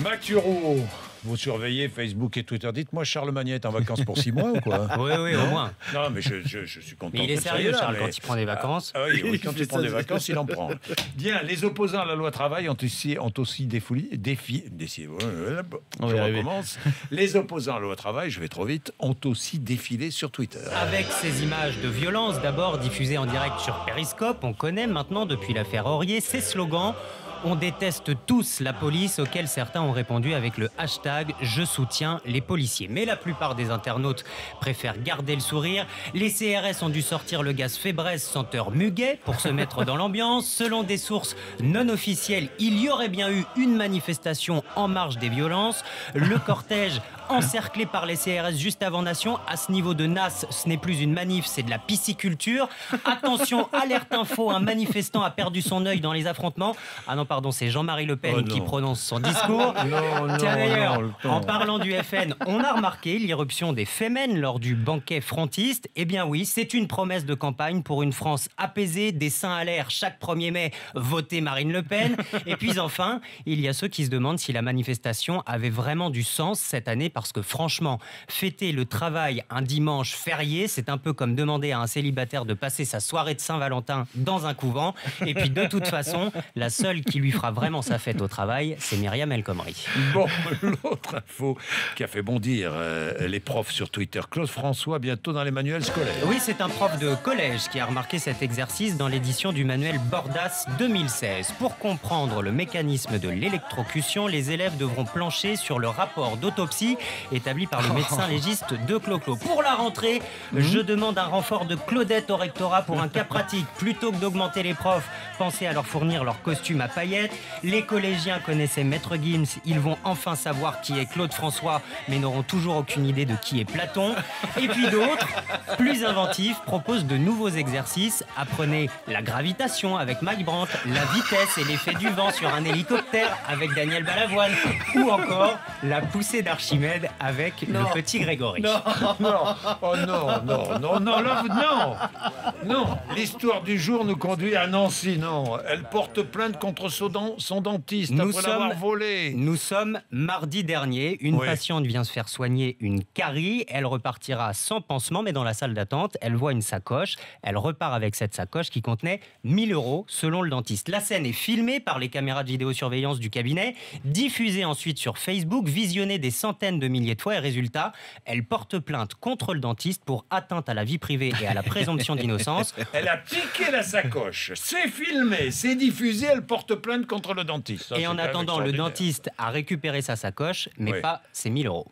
Mathureau, vous surveillez Facebook et Twitter. Dites-moi, Charles Magnet est en vacances pour 6 mois ou quoi? Oui, oui, au moins. Non, mais je suis content. Mais il est sérieux, Charles, quand il prend des vacances. Oui, quand il prend des vacances, il en prend. Bien, les opposants à la loi travail ont aussi On va y arriver. recommence. Les opposants à la loi travail, je vais trop vite, ont aussi défilé sur Twitter. Avec ces images de violence, d'abord diffusées en direct sur Periscope, on connaît maintenant depuis l'affaire Aurier ces slogans. On déteste tous la police, auquel certains ont répondu avec le hashtag « Je soutiens les policiers ». Mais la plupart des internautes préfèrent garder le sourire. Les CRS ont dû sortir le gaz Fébreze senteur muguet pour se mettre dans l'ambiance. Selon des sources non officielles, il y aurait bien eu une manifestation en marge des violences. Le cortège encerclé par les CRS juste avant Nation. À ce niveau de NAS, ce n'est plus une manif, c'est de la pisciculture. Attention, alerte info, un manifestant a perdu son œil dans les affrontements. Ah non, pardon, c'est Jean-Marie Le Pen qui prononce son discours. Tiens d'ailleurs, en parlant du FN, on a remarqué l'irruption des Femen lors du banquet frontiste. Eh bien oui, c'est une promesse de campagne pour une France apaisée, des seins à l'air chaque 1er mai, votez Marine Le Pen. Et puis enfin, il y a ceux qui se demandent si la manifestation avait vraiment du sens cette année, parce que franchement, fêter le travail un dimanche férié, c'est un peu comme demander à un célibataire de passer sa soirée de Saint-Valentin dans un couvent. Et puis de toute façon, la seule qui lui fera vraiment sa fête au travail, c'est Myriam El Khomri. Bon, l'autre info qui a fait bondir les profs sur Twitter. Claude François, bientôt dans les manuels scolaires. Oui, c'est un prof de collège qui a remarqué cet exercice dans l'édition du manuel Bordas 2016. Pour comprendre le mécanisme de l'électrocution, les élèves devront plancher sur le rapport d'autopsie établi par le médecin légiste de Clo-Clo. Pour la rentrée, je demande un renfort de Claudette au rectorat pour un cas pratique. Plutôt que d'augmenter les profs, pensez à leur fournir leur costume à paillettes. Les collégiens connaissaient Maître Gims, ils vont enfin savoir qui est Claude François, mais n'auront toujours aucune idée de qui est Platon. Et puis d'autres, plus inventifs, proposent de nouveaux exercices. Apprenez la gravitation avec Mike Brandt, la vitesse et l'effet du vent sur un hélicoptère avec Daniel Balavoine, ou encore la poussée d'Archimède avec le petit Grégory. Non, oh non, l'histoire du jour nous conduit à Nancy, non. Elle porte plainte contre son dentiste après l'avoir volé. Nous sommes mardi dernier. Une patiente vient se faire soigner une carie. Elle repartira sans pansement, mais dans la salle d'attente, elle voit une sacoche. Elle repart avec cette sacoche qui contenait 1 000 € selon le dentiste. La scène est filmée par les caméras de vidéosurveillance du cabinet, diffusée ensuite sur Facebook, visionnée des centaines de milliers de fois, et résultat, elle porte plainte contre le dentiste pour atteinte à la vie privée et à la présomption d'innocence. Elle a piqué la sacoche, c'est filmé, c'est diffusé, elle porte plainte contre le dentiste. Ça, et en attendant, le dentiste a récupéré sa sacoche, mais pas ses 1 000 €.